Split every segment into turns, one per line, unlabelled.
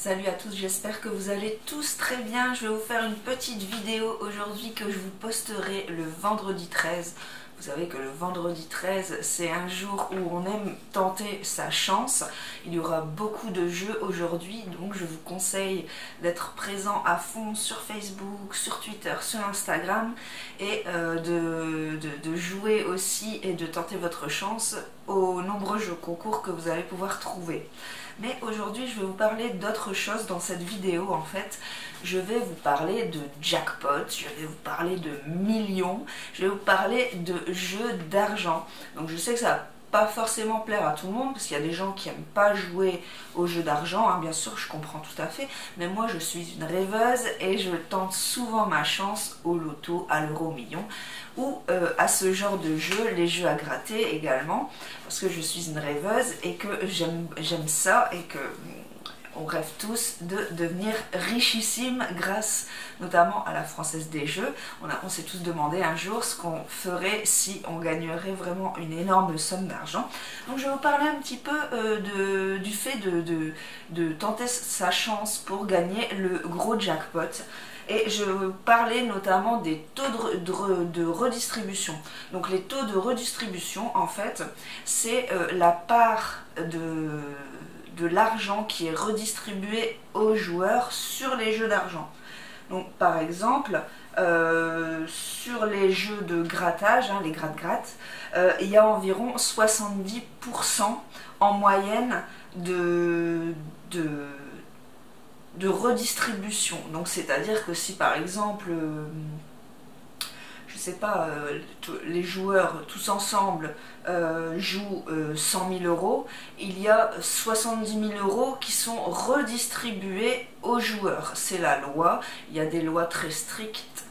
Salut à tous, j'espère que vous allez tous très bien. Je vais vous faire une petite vidéo aujourd'hui que je vous posterai le vendredi 13. Vous savez que le vendredi 13, c'est un jour où on aime tenter sa chance. Il y aura beaucoup de jeux aujourd'hui, donc je vous conseille d'être présent à fond sur Facebook, sur Twitter, sur Instagram et de jouer aussi et de tenter votre chance aux nombreux jeux concours que vous allez pouvoir trouver. Mais aujourd'hui, je vais vous parler d'autre chose dans cette vidéo. En fait, je vais vous parler de jackpot, je vais vous parler de millions, je vais vous parler de jeux d'argent. Donc je sais que ça va pas forcément plaire à tout le monde, parce qu'il y a des gens qui n'aiment pas jouer aux jeux d'argent, hein, bien sûr, je comprends tout à fait, mais moi je suis une rêveuse et je tente souvent ma chance au loto, à l'euro-million, ou à ce genre de jeu, les jeux à gratter également, parce que je suis une rêveuse et que j'aime ça et que on rêve tous de devenir richissime grâce notamment à la Française des Jeux. On s'est tous demandé un jour ce qu'on ferait si on gagnerait vraiment une énorme somme d'argent. Donc je vais vous parler un petit peu du fait de tenter sa chance pour gagner le gros jackpot. Et je vais vous parler notamment des taux de redistribution. Donc les taux de redistribution, en fait, c'est la part de l'argent qui est redistribué aux joueurs sur les jeux d'argent. Donc par exemple, sur les jeux de grattage, hein, les gratte-gratte, il y a environ 70% en moyenne de redistribution. Donc c'est-à-dire que si par exemple, je sais pas, les joueurs tous ensemble jouent 100 000 euros, il y a 70 000 euros qui sont redistribués aux joueurs. C'est la loi, il y a des lois très strictes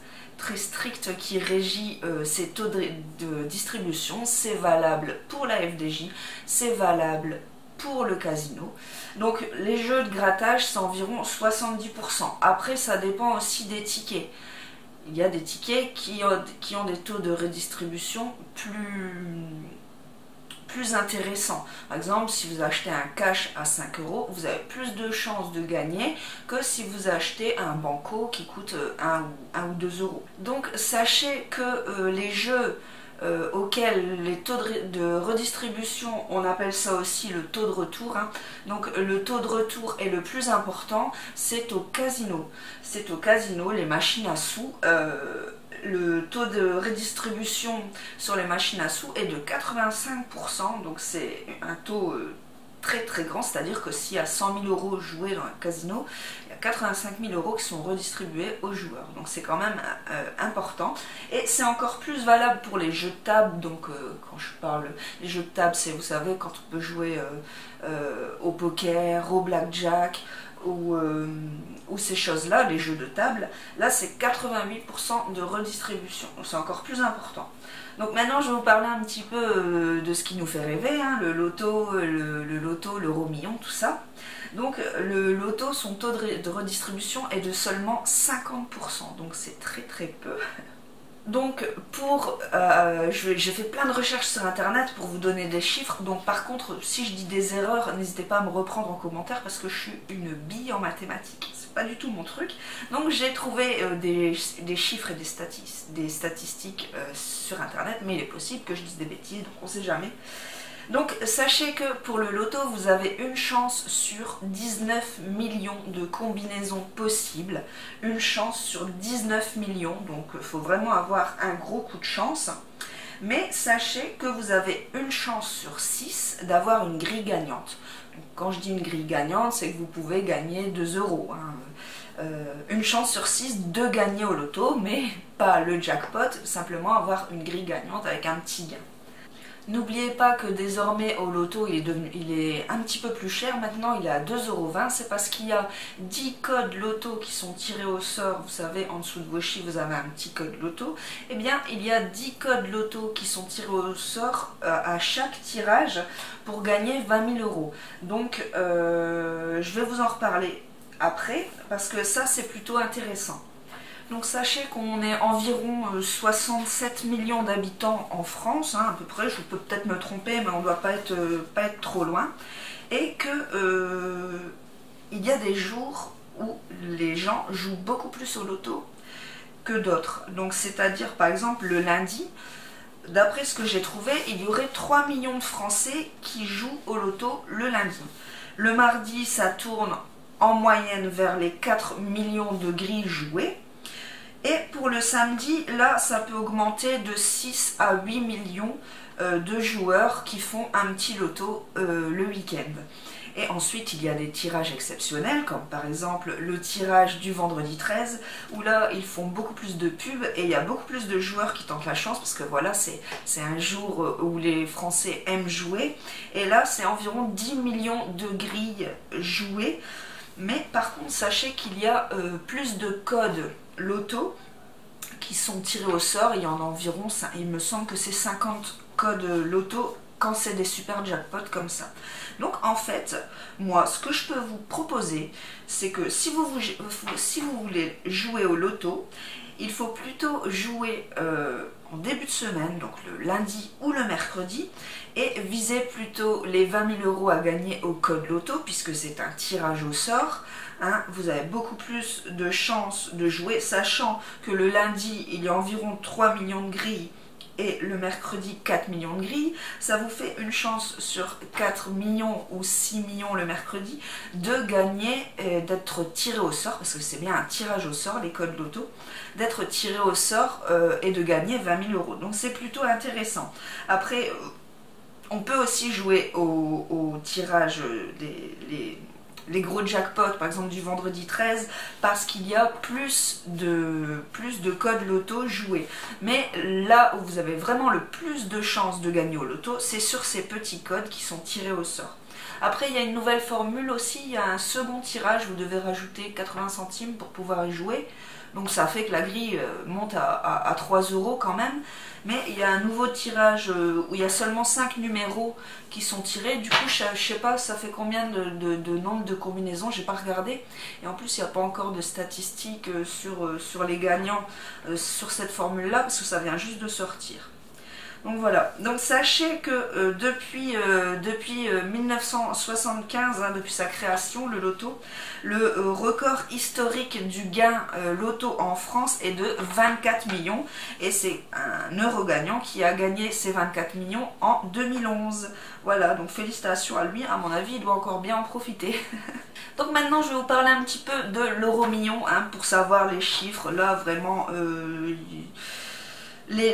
qui régit ces taux de distribution. C'est valable pour la FDJ, c'est valable pour le casino. Donc les jeux de grattage, c'est environ 70%. Après, ça dépend aussi des tickets. Il y a des tickets qui ont des taux de redistribution plus intéressants. Par exemple, si vous achetez un cash à 5 euros, vous avez plus de chances de gagner que si vous achetez un banco qui coûte 1 ou 2 euros. Donc sachez que les jeux auquel les taux de redistribution, on appelle ça aussi le taux de retour, hein. Donc le taux de retour est le plus important, c'est au casino. C'est au casino, les machines à sous, le taux de redistribution sur les machines à sous est de 85%, donc c'est un taux très très grand, c'est-à-dire que s'il y a 100 000 euros joués dans un casino, il y a 85 000 euros qui sont redistribués aux joueurs. Donc c'est quand même important. Et c'est encore plus valable pour les jeux de table. Donc quand je parle des jeux de table, c'est, vous savez, quand on peut jouer au poker, au blackjack, ou ces choses-là, les jeux de table, là c'est 88% de redistribution. Donc c'est encore plus important. Donc maintenant je vais vous parler un petit peu de ce qui nous fait rêver, hein, le loto, l'euro-million, tout ça. Donc le loto, son taux de redistribution est de seulement 50%, donc c'est très très peu. Donc j'ai fait plein de recherches sur internet pour vous donner des chiffres, donc par contre si je dis des erreurs, n'hésitez pas à me reprendre en commentaire parce que je suis une bille en mathématiques, c'est pas du tout mon truc. Donc j'ai trouvé des chiffres et des statistiques sur internet, mais il est possible que je dise des bêtises, donc on sait jamais. Donc sachez que pour le loto, vous avez une chance sur 19 millions de combinaisons possibles. Une chance sur 19 millions, donc il faut vraiment avoir un gros coup de chance. Mais sachez que vous avez une chance sur 6 d'avoir une grille gagnante. Donc, quand je dis une grille gagnante, c'est que vous pouvez gagner 2 euros. Hein. Une chance sur 6 de gagner au loto, mais pas le jackpot, simplement avoir une grille gagnante avec un petit gain. N'oubliez pas que désormais au loto il est un petit peu plus cher, maintenant il est à 2,20 €, c'est parce qu'il y a 10 codes loto qui sont tirés au sort, vous savez en dessous de vos chiffres vous avez un petit code loto, et bien il y a 10 codes loto qui sont tirés au sort à chaque tirage pour gagner 20 000 €. Donc je vais vous en reparler après parce que ça c'est plutôt intéressant. Donc sachez qu'on est environ 67 millions d'habitants en France, hein, à peu près, je peux peut-être me tromper, mais on ne doit pas être trop loin. Et que il y a des jours où les gens jouent beaucoup plus au loto que d'autres. Donc c'est-à-dire par exemple le lundi, d'après ce que j'ai trouvé, il y aurait 3 millions de Français qui jouent au loto le lundi. Le mardi, ça tourne en moyenne vers les 4 millions de grilles jouées. Et pour le samedi, là, ça peut augmenter de 6 à 8 millions de joueurs qui font un petit loto le week-end. Et ensuite, il y a des tirages exceptionnels, comme par exemple le tirage du vendredi 13, où là, ils font beaucoup plus de pubs et il y a beaucoup plus de joueurs qui tentent la chance, parce que voilà, c'est un jour où les Français aiment jouer. Et là, c'est environ 10 millions de grilles jouées. Mais par contre, sachez qu'il y a plus de codes loto qui sont tirés au sort. Il y en a environ, il me semble que c'est 50 codes loto quand c'est des super jackpots comme ça. Donc en fait, moi, ce que je peux vous proposer, c'est que si vous voulez jouer au loto, il faut plutôt jouer en début de semaine, donc le lundi ou le mercredi, et viser plutôt les 20 000 € à gagner au code loto, puisque c'est un tirage au sort. Hein, vous avez beaucoup plus de chances de jouer, sachant que le lundi, il y a environ 3 millions de grilles, et le mercredi 4 millions de grilles, ça vous fait une chance sur 4 millions ou 6 millions le mercredi de gagner, d'être tiré au sort, parce que c'est bien un tirage au sort, les codes loto, d'être tiré au sort et de gagner 20 000 €. Donc c'est plutôt intéressant. Après, on peut aussi jouer au tirage les gros jackpots, par exemple du vendredi 13, parce qu'il y a plus de codes loto joués. Mais là où vous avez vraiment le plus de chances de gagner au loto, c'est sur ces petits codes qui sont tirés au sort. Après, il y a une nouvelle formule aussi, il y a un second tirage, vous devez rajouter 80 centimes pour pouvoir y jouer. Donc ça fait que la grille monte à 3 € quand même. Mais il y a un nouveau tirage où il y a seulement 5 numéros qui sont tirés. Du coup, je ne sais pas, ça fait combien de nombre de combinaisons, j'ai pas regardé. Et en plus, il n'y a pas encore de statistiques sur les gagnants sur cette formule-là, parce que ça vient juste de sortir. Donc voilà, donc sachez que depuis 1975, hein, depuis sa création, le loto, le record historique du gain loto en France est de 24 millions. Et c'est un heureux gagnant qui a gagné ces 24 millions en 2011. Voilà, donc félicitations à lui, à mon avis, il doit encore bien en profiter. Donc maintenant, je vais vous parler un petit peu de l'euro million, hein, pour savoir les chiffres. Là, vraiment...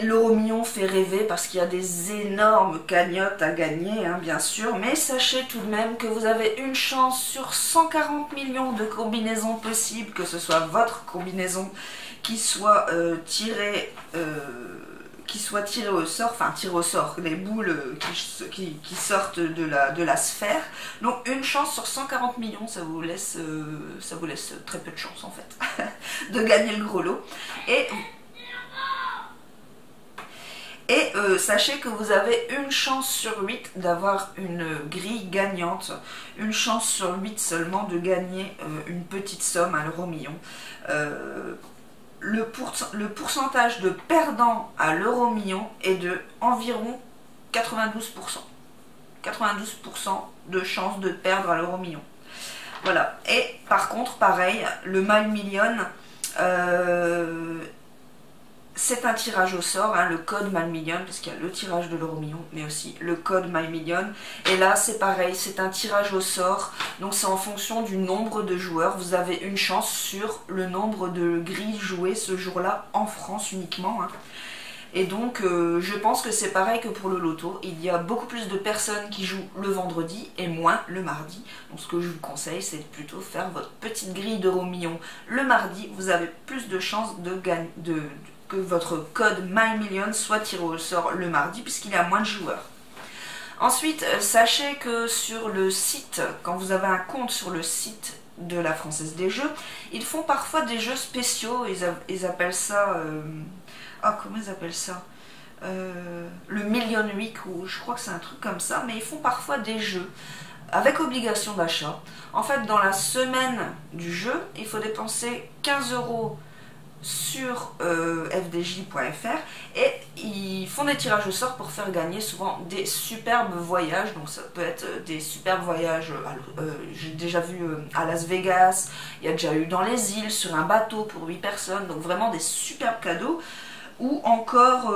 l'euro million fait rêver parce qu'il y a des énormes cagnottes à gagner, hein, bien sûr, mais sachez tout de même que vous avez une chance sur 140 millions de combinaisons possibles, que ce soit votre combinaison qui soit tirée au sort, enfin tirée au sort, les boules qui sortent de la sphère. Donc une chance sur 140 millions, ça vous laisse très peu de chance en fait de gagner le gros lot. Et sachez que vous avez une chance sur 8 d'avoir une grille gagnante, une chance sur 8 seulement de gagner une petite somme à l'euro million. Le pourcentage de perdants à l'euro million est de environ 92%. 92% de chance de perdre à l'euro million. Voilà. Et par contre, pareil, le My Million... c'est un tirage au sort, hein, le code My Million, parce qu'il y a le tirage de l'euro million, mais aussi le code My Million. Et là, c'est pareil, c'est un tirage au sort, donc c'est en fonction du nombre de joueurs. Vous avez une chance sur le nombre de grilles jouées ce jour-là, en France uniquement. Hein. Et donc, je pense que c'est pareil que pour le loto. Il y a beaucoup plus de personnes qui jouent le vendredi et moins le mardi. Donc, ce que je vous conseille, c'est de plutôt faire votre petite grille d'euro million le mardi. Vous avez plus de chances de gagner, que votre code My Million soit tiré au sort le mardi, puisqu'il y a moins de joueurs. Ensuite, sachez que sur le site, quand vous avez un compte sur le site de la Française des Jeux, ils font parfois des jeux spéciaux, ils appellent ça... comment ils appellent ça, le Million Week, ou je crois que c'est un truc comme ça, mais ils font parfois des jeux avec obligation d'achat. En fait, dans la semaine du jeu, il faut dépenser 15 € sur fdj.fr et ils font des tirages au sort pour faire gagner souvent des superbes voyages. Donc ça peut être des superbes voyages, j'ai déjà vu à Las Vegas, il y a déjà eu dans les îles sur un bateau pour 8 personnes, donc vraiment des superbes cadeaux. Ou encore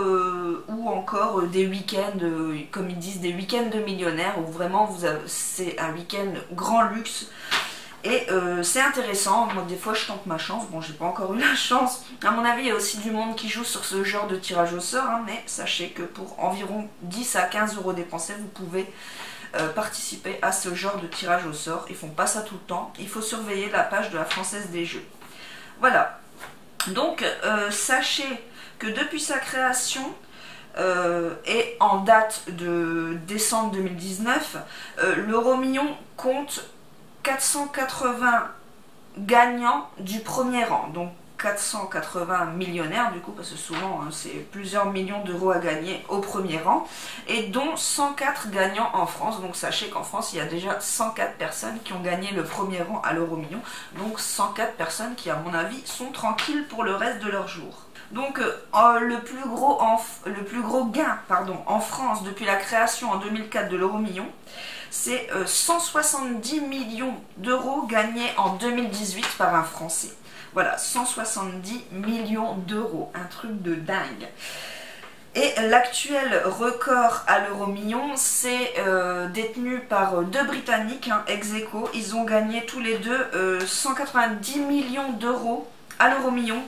des week-ends, comme ils disent, des week-ends de millionnaires, où vraiment c'est un week-end grand luxe. Et c'est intéressant. Moi des fois je tente ma chance, bon j'ai pas encore eu la chance. À mon avis il y a aussi du monde qui joue sur ce genre de tirage au sort, hein, mais sachez que pour environ 10 à 15 € dépensés, vous pouvez participer à ce genre de tirage au sort. Ils font pas ça tout le temps, il faut surveiller la page de la Française des Jeux. Voilà, donc sachez que depuis sa création et en date de décembre 2019, l'euro-million compte 480 gagnants du premier rang, donc 480 millionnaires du coup, parce que souvent hein, c'est plusieurs millions d'euros à gagner au premier rang, et dont 104 gagnants en France. Donc sachez qu'en France il y a déjà 104 personnes qui ont gagné le premier rang à l'euro-million, donc 104 personnes qui à mon avis sont tranquilles pour le reste de leur jour. Donc le plus gros gain en France depuis la création en 2004 de l'euro-million, c'est 170 millions d'euros gagnés en 2018 par un Français. Voilà, 170 millions d'euros, un truc de dingue. Et l'actuel record à l'euro-million, c'est détenu par deux Britanniques, hein, ex aequo. Ils ont gagné tous les deux 190 millions d'euros à l'euro-million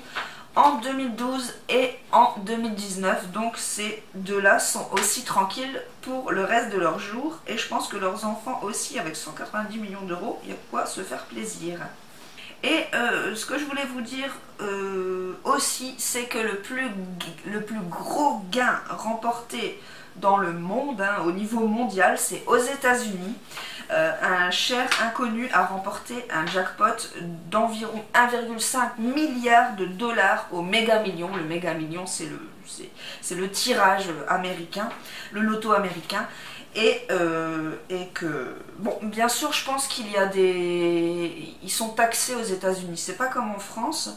en 2012 et en 2019, donc ces deux-là sont aussi tranquilles pour le reste de leur jour, et je pense que leurs enfants aussi, avec 190 millions d'euros, il y a quoi se faire plaisir. Et ce que je voulais vous dire aussi, c'est que le plus gros gain remporté dans le monde, hein, au niveau mondial, c'est aux États-Unis. Un cher inconnu a remporté un jackpot d'environ 1,5 milliard de dollars au méga million. Le méga million, c'est le tirage américain, le loto américain. Et que, bon, bien sûr, je pense qu'il y a ils sont taxés aux États-Unis, c'est pas comme en France,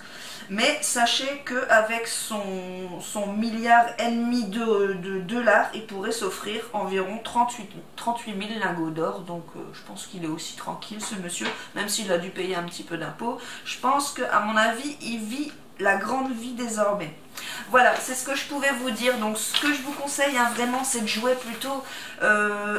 mais sachez qu'avec son milliard et demi de dollars, il pourrait s'offrir environ 38 000 lingots d'or, donc je pense qu'il est aussi tranquille ce monsieur, même s'il a dû payer un petit peu d'impôts. Je pense qu'à mon avis, il vit la grande vie désormais. Voilà, c'est ce que je pouvais vous dire. Donc ce que je vous conseille hein, vraiment, c'est de jouer plutôt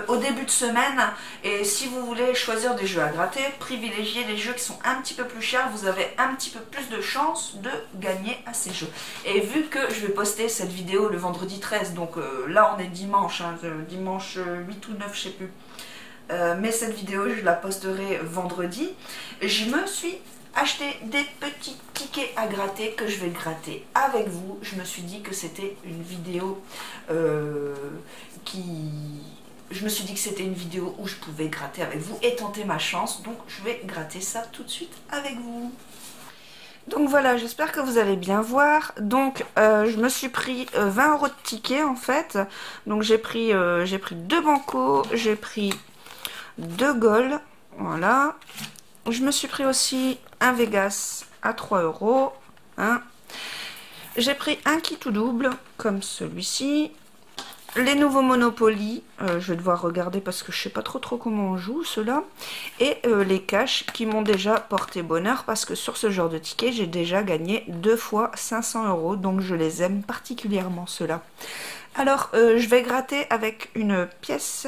au début de semaine. Et si vous voulez choisir des jeux à gratter, privilégiez les jeux qui sont un petit peu plus chers. Vous avez un petit peu plus de chances de gagner à ces jeux. Et vu que je vais poster cette vidéo le vendredi 13, donc là on est dimanche, hein, dimanche 8 ou 9, je sais plus. Mais cette vidéo, je la posterai vendredi. Je me suis acheter des petits tickets à gratter que je vais gratter avec vous. Je me suis dit que c'était une vidéo je me suis dit que c'était une vidéo où je pouvais gratter avec vous et tenter ma chance. Donc je vais gratter ça tout de suite avec vous. Donc voilà, j'espère que vous allez bien voir. Donc je me suis pris 20 € de tickets en fait. Donc j'ai pris 2 Banco, j'ai pris 2 Gold, voilà. Je me suis pris aussi un Vegas à 3 €. Hein. J'ai pris un kit tout double, comme celui-ci. Les nouveaux Monopoly, je vais devoir regarder parce que je sais pas trop comment on joue ceux-là. Et les cash qui m'ont déjà porté bonheur parce que sur ce genre de ticket, j'ai déjà gagné 2 fois 500 €. Donc je les aime particulièrement ceux-là. Alors, je vais gratter avec une pièce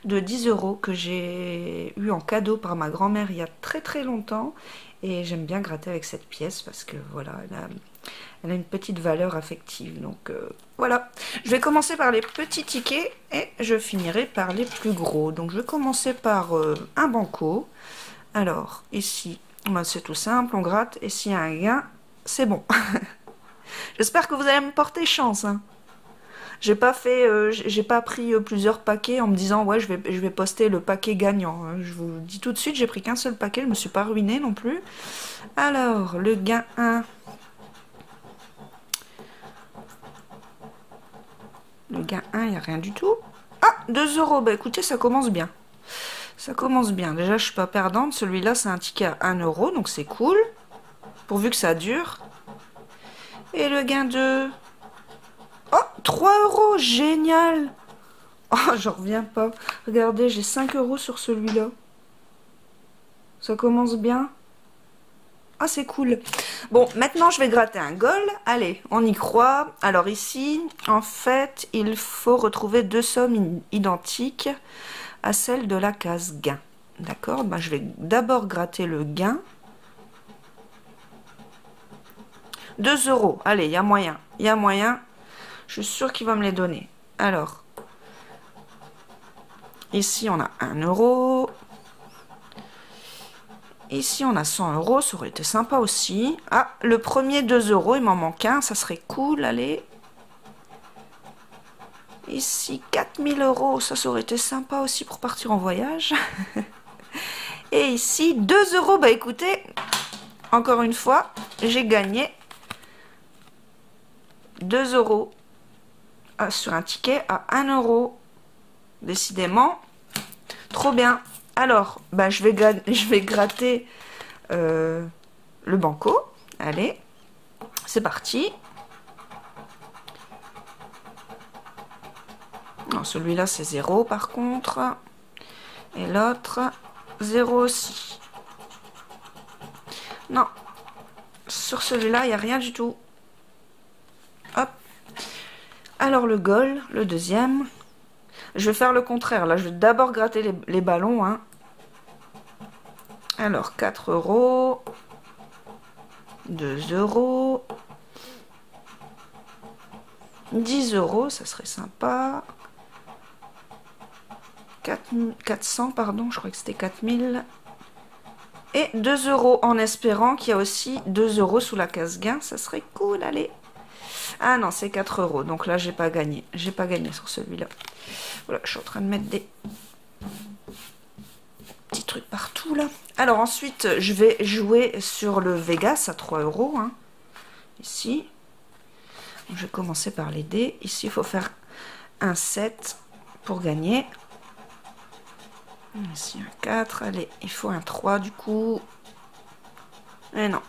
de 10 € que j'ai eu en cadeau par ma grand-mère il y a très longtemps. Et j'aime bien gratter avec cette pièce parce que voilà, elle a une petite valeur affective. Donc voilà, je vais commencer par les petits tickets et je finirai par les plus gros. Donc je vais commencer par un Banco. Alors ici, c'est tout simple, on gratte et s'il y a un gain, c'est bon. J'espère que vous allez me porter chance, hein. J'ai pas pris plusieurs paquets en me disant ouais je vais poster le paquet gagnant. Je vous le dis tout de suite, j'ai pris qu'un seul paquet, je me suis pas ruinée non plus. Alors le gain 1. Le gain 1, il n'y a rien du tout. Ah, 2 €, bah écoutez, ça commence bien. Ça commence bien. Déjà je suis pas perdante, celui-là c'est un ticket à 1 €, donc c'est cool. Pourvu que ça dure. Et le gain de... Oh, 3 €, génial. Oh, j'en reviens pas. Regardez, j'ai 5 € sur celui-là. Ça commence bien. Ah, c'est cool. Bon, maintenant, je vais gratter un goal. Allez, on y croit. Alors ici, en fait, il faut retrouver 2 sommes identiques à celle de la case gain. D'accord, ben, je vais d'abord gratter le gain. 2 €. Allez, il y a moyen. Il y a moyen. Je suis sûre qu'il va me les donner. Alors, ici, on a 1 €. Ici, on a 100 €. Ça aurait été sympa aussi. Ah, le premier 2 €. Il m'en manque un. Ça serait cool. Allez. Ici, 4000 €. Ça aurait été sympa aussi pour partir en voyage. Et ici, 2 €. Bah écoutez, encore une fois, j'ai gagné 2 € sur un ticket à 1 €. Décidément, trop bien. Alors, bah, je vais gratter le banco. Allez, c'est parti. Non, celui-là, c'est 0 par contre. Et l'autre, 0 aussi. Non, sur celui-là, il n'y a rien du tout. Hop. Alors le goal, le deuxième. Je vais faire le contraire. Là, je vais d'abord gratter les ballons. Hein. Alors, 4 €. 2 €. 10 €, ça serait sympa. 400, pardon, je crois que c'était 4000. Et 2 € en espérant qu'il y a aussi 2 € sous la case gain. Ça serait cool, allez. Ah non, c'est 4 €. Donc là, j'ai pas gagné. J'ai pas gagné sur celui-là. Voilà, je suis en train de mettre des petits trucs partout là. Alors ensuite, je vais jouer sur le Vegas à 3 €. Hein. Ici. Je vais commencer par les dés. Ici, il faut faire un 7 pour gagner. Ici, un 4. Allez, il faut un 3 du coup. Et non.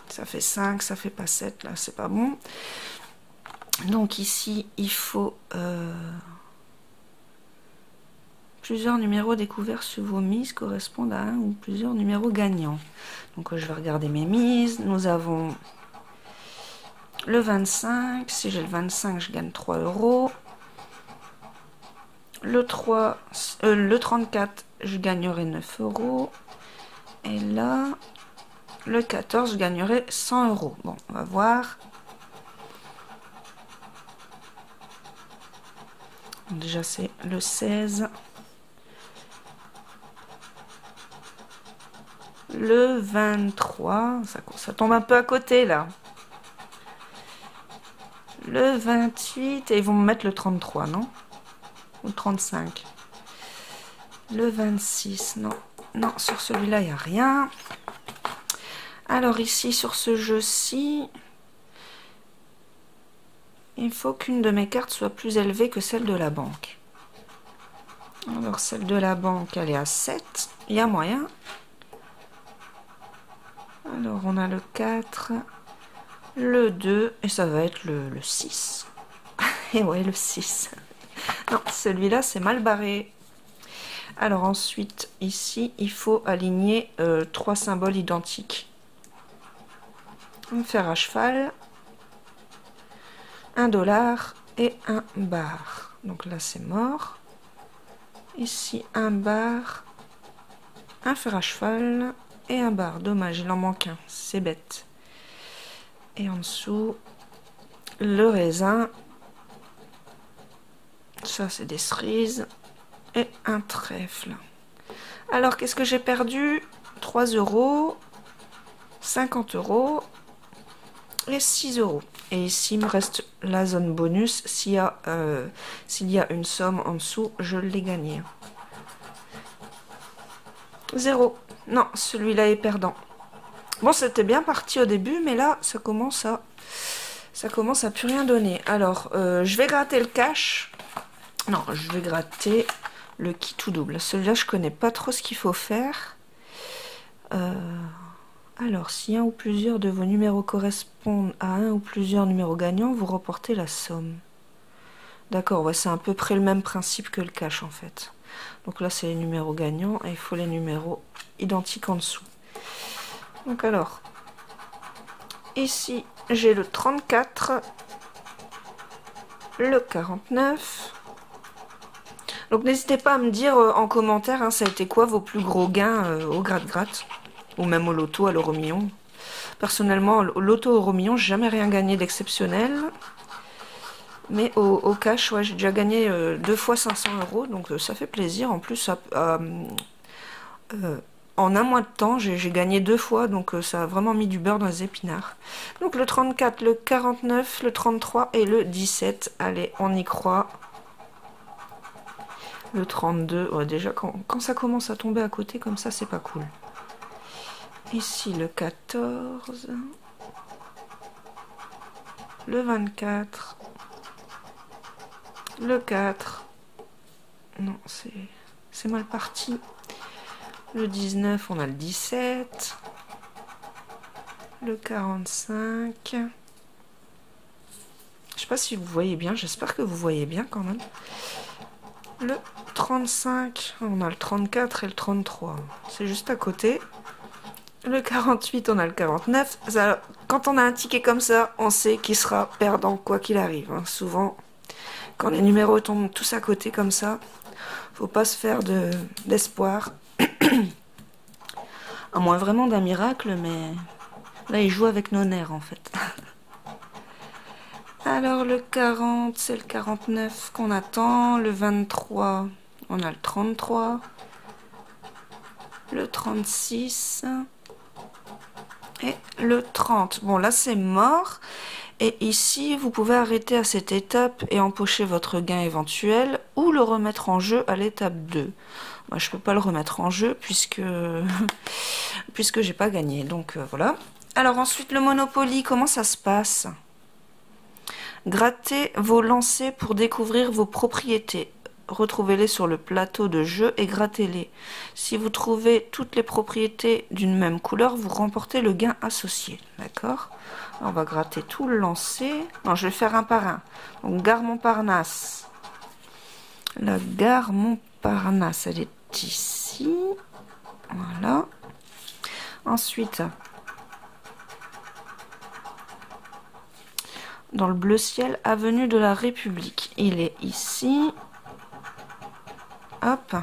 Ça fait 5, ça fait pas 7. Là, c'est pas bon. Donc ici, il faut plusieurs numéros découverts sur vos mises correspondent à un ou plusieurs numéros gagnants. Donc je vais regarder mes mises. Nous avons le 25. Si j'ai le 25, je gagne 3 €. Le 34, je gagnerai 9 €. Et là, le 14, je gagnerai 100 €. Bon, on va voir. Déjà, c'est le 16. Le 23. Ça tombe un peu à côté, là. Le 28. Et ils vont me mettre le 33, non? Ou 35. Le 26. Non. Non, sur celui-là, il n'y a rien. Alors, ici, sur ce jeu-ci... Il faut qu'une de mes cartes soit plus élevée que celle de la banque. Alors, celle de la banque, elle est à 7. Il y a moyen. Alors, on a le 4, le 2, et ça va être le 6. Et ouais, le 6. Non, celui-là, c'est mal barré. Alors, ensuite, ici, il faut aligner 3 symboles identiques. Un fer à cheval. 1 $ et un bar. Donc là, c'est mort. Ici, un bar, un fer à cheval et un bar. Dommage, il en manque un. C'est bête. Et en dessous, le raisin. Ça, c'est des cerises. Et un trèfle. Alors, qu'est-ce que j'ai perdu? 3 €, 50 € et 6 €. Et ici, il me reste la zone bonus. S'il y a une somme en dessous, je l'ai gagné. 0. Non, celui-là est perdant. Bon, c'était bien parti au début, mais là, ça commence à plus rien donner. Alors, je vais gratter le cash. Non, je vais gratter le kit tout double. Celui-là, je connais pas trop ce qu'il faut faire. Alors, si un ou plusieurs de vos numéros correspondent à un ou plusieurs numéros gagnants, vous remportez la somme. D'accord, ouais, c'est à peu près le même principe que le cash en fait. Donc là, c'est les numéros gagnants et il faut les numéros identiques en dessous. Donc alors, ici, j'ai le 34, le 49. Donc n'hésitez pas à me dire en commentaire, hein, ça a été quoi vos plus gros gains au gratte-gratte, ou même au loto, à l'euro million. Personnellement, au loto euro million, j'ai jamais rien gagné d'exceptionnel. Mais au cash, ouais, j'ai déjà gagné 2 fois 500 €, donc ça fait plaisir. En plus, en un mois de temps, j'ai gagné 2 fois, donc ça a vraiment mis du beurre dans les épinards. Donc le 34, le 49, le 33 et le 17. Allez, on y croit. Le 32, ouais, déjà quand ça commence à tomber à côté comme ça, c'est pas cool. Ici le 14, le 24, le 4, non c'est mal parti, le 19, on a le 17, le 45, je sais pas si vous voyez bien, j'espère que vous voyez bien quand même, le 35, on a le 34 et le 33, c'est juste à côté. Le 48, on a le 49. Ça, quand on a un ticket comme ça, on sait qui sera perdant quoi qu'il arrive. Hein. Souvent, quand les numéros tombent tous à côté comme ça, faut pas se faire d'espoir. À moins vraiment d'un miracle, mais là, il joue avec nos nerfs en fait. Alors, le 40, c'est le 49 qu'on attend. Le 23, on a le 33. Le 36... et le 30. Bon, là, c'est mort. Et ici, vous pouvez arrêter à cette étape et empocher votre gain éventuel ou le remettre en jeu à l'étape 2. Moi, je peux pas le remettre en jeu puisque j'ai pas gagné. Donc, voilà. Alors, ensuite, le Monopoly, comment ça se passe? Grattez vos lancers pour découvrir vos propriétés. Retrouvez-les sur le plateau de jeu et grattez-les. Si vous trouvez toutes les propriétés d'une même couleur, vous remportez le gain associé. D'accord? On va gratter tout le lancer. Non, je vais faire un par un. Donc, gare Montparnasse. La gare Montparnasse, elle est ici. Voilà. Ensuite, dans le bleu ciel, avenue de la République. Il est ici. Hop.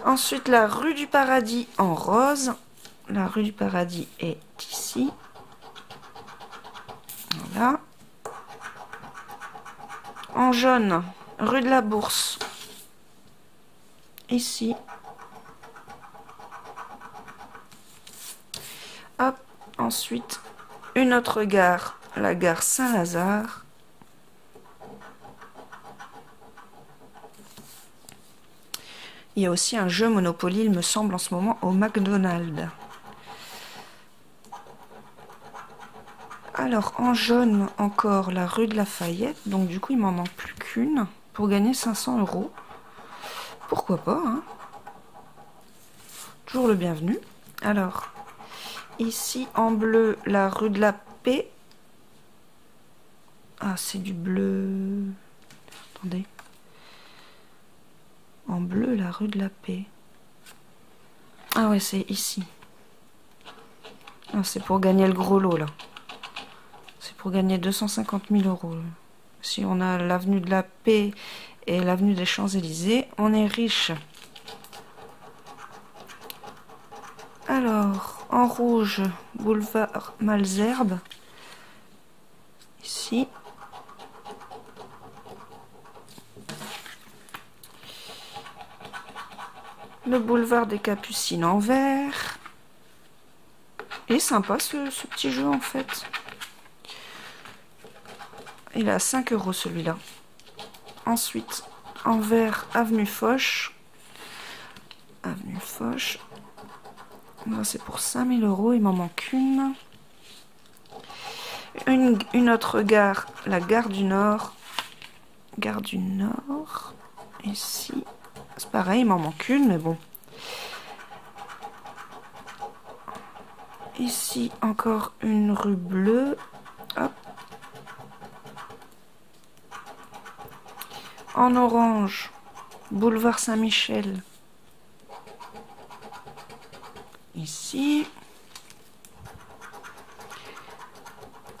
Ensuite, la rue du Paradis en rose. La rue du Paradis est ici. Voilà. En jaune, rue de la Bourse. Ici. Hop. Ensuite, une autre gare, la gare Saint-Lazare. Il y a aussi un jeu Monopoly, il me semble, en ce moment, au McDonald's. Alors, en jaune, encore, la rue de Lafayette. Donc, du coup, il m'en manque plus qu'une pour gagner 500 €. Pourquoi pas, hein? Toujours le bienvenu. Alors, ici, en bleu, la rue de la Paix. Ah, c'est du bleu. Attendez. En bleu, la rue de la Paix. Ah ouais, c'est ici. Ah, c'est pour gagner le gros lot, là. C'est pour gagner 250 000 €. Si on a l'avenue de la Paix et l'avenue des Champs-Élysées, on est riche. Alors, en rouge, boulevard Malesherbes. Ici. Le boulevard des Capucines en vert. Il est sympa ce petit jeu en fait. Il est à 5 € celui-là. Ensuite, en vert, avenue Foch. Avenue Foch. Là, c'est pour 5 000 €. Il m'en manque une. Une autre gare, la gare du Nord. Gare du Nord. Ici. C'est pareil, il m'en manque une, mais bon. Ici, encore une rue bleue. Hop. En orange, boulevard Saint-Michel. Ici.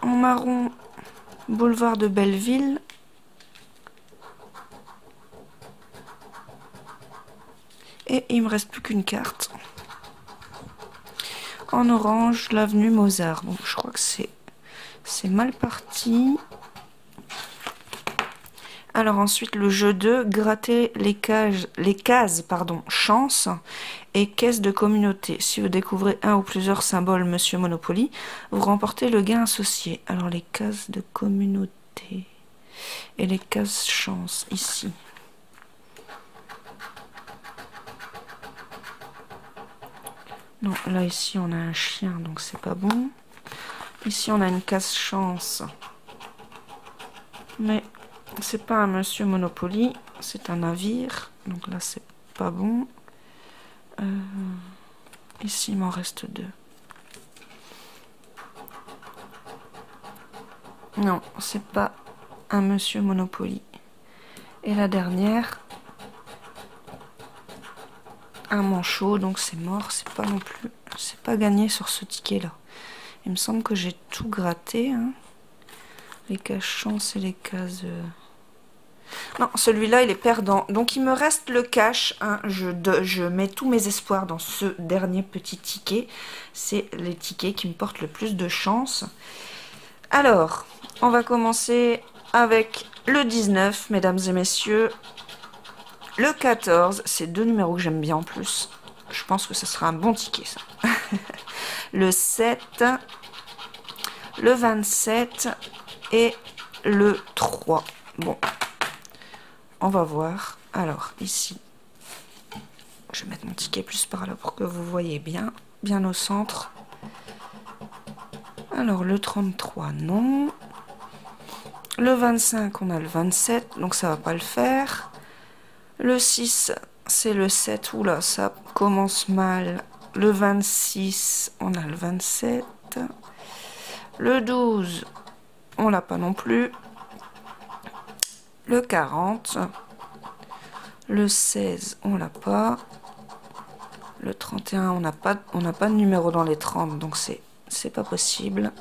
En marron, boulevard de Belleville. Et il me reste plus qu'une carte. En orange, l'avenue Mozart. Bon, je crois que c'est mal parti. Alors ensuite, le jeu 2, gratter les cases, chance et caisse de communauté. Si vous découvrez un ou plusieurs symboles Monsieur Monopoly, vous remportez le gain associé. Alors les cases de communauté et les cases chance, ici. Non, là ici on a un chien, donc c'est pas bon. Ici on a une case chance. Mais c'est pas un Monsieur Monopoly, c'est un navire. Donc là c'est pas bon. Ici il m'en reste 2. Non, c'est pas un Monsieur Monopoly. Et la dernière, un manchot, donc c'est mort, c'est pas non plus, c'est pas gagné sur ce ticket là. Il me semble que j'ai tout gratté, hein. Les cases chance et les cases... Non, celui-là il est perdant, donc il me reste le cash, hein. Je mets tous mes espoirs dans ce dernier petit ticket, c'est les tickets qui me portent le plus de chance. Alors, on va commencer avec le 19, mesdames et messieurs. Le 14, c'est 2 numéros que j'aime bien en plus. Je pense que ce sera un bon ticket, ça. Le 7, le 27 et le 3. Bon, on va voir. Alors, ici, je vais mettre mon ticket plus par là pour que vous voyez bien au centre. Alors, le 33, non. Le 25, on a le 27, donc ça va pas le faire. Le 6, c'est le 7. Oula, ça commence mal. Le 26, on a le 27. Le 12, on l'a pas non plus. Le 40. Le 16, on l'a pas. Le 31, on n'a pas de numéro dans les 30, donc c'est pas possible.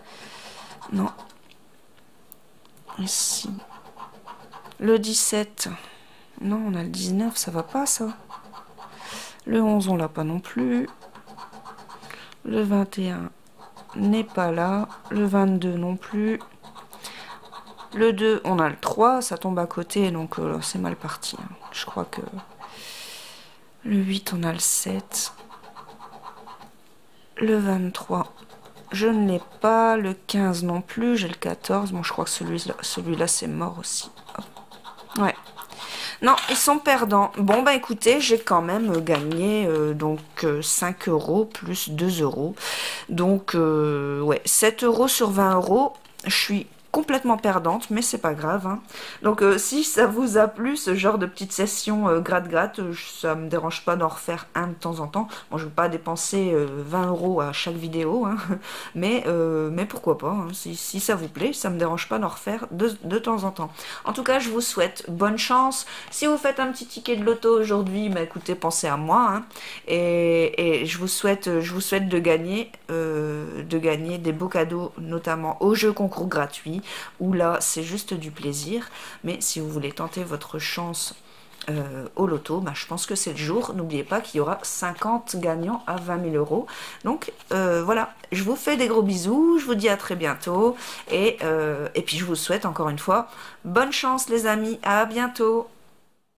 Non. Ici. Le 17. Non, on a le 19, ça va pas ça. Le 11, on l'a pas non plus. Le 21 n'est pas là. Le 22 non plus. Le 2, on a le 3, ça tombe à côté, donc c'est mal parti. Hein. Je crois que... Le 8, on a le 7. Le 23, je ne l'ai pas. Le 15 non plus, j'ai le 14. Bon, je crois que celui-là c'est mort aussi. Hop. Ouais. Non, ils sont perdants. Bon, bah écoutez, j'ai quand même gagné donc 5 € plus 2 €. Donc, ouais, 7 € sur 20 €. Je suis complètement perdante, mais c'est pas grave. Hein. Donc, si ça vous a plu, ce genre de petite session gratte-gratte, ça me dérange pas d'en refaire un de temps en temps. Bon, je ne veux pas dépenser 20 € à chaque vidéo, hein, mais pourquoi pas. Hein. Si ça vous plaît, ça me dérange pas d'en refaire de temps en temps. En tout cas, je vous souhaite bonne chance. Si vous faites un petit ticket de loto aujourd'hui, bah, écoutez, pensez à moi. Hein, et je vous souhaite de gagner des beaux cadeaux, notamment au jeu concours gratuit, où là c'est juste du plaisir. Mais si vous voulez tenter votre chance au loto, bah, je pense que c'est le jour. N'oubliez pas qu'il y aura 50 gagnants à 20 000 €. Donc voilà, je vous fais des gros bisous, je vous dis à très bientôt, et puis je vous souhaite encore une fois bonne chance les amis, à bientôt.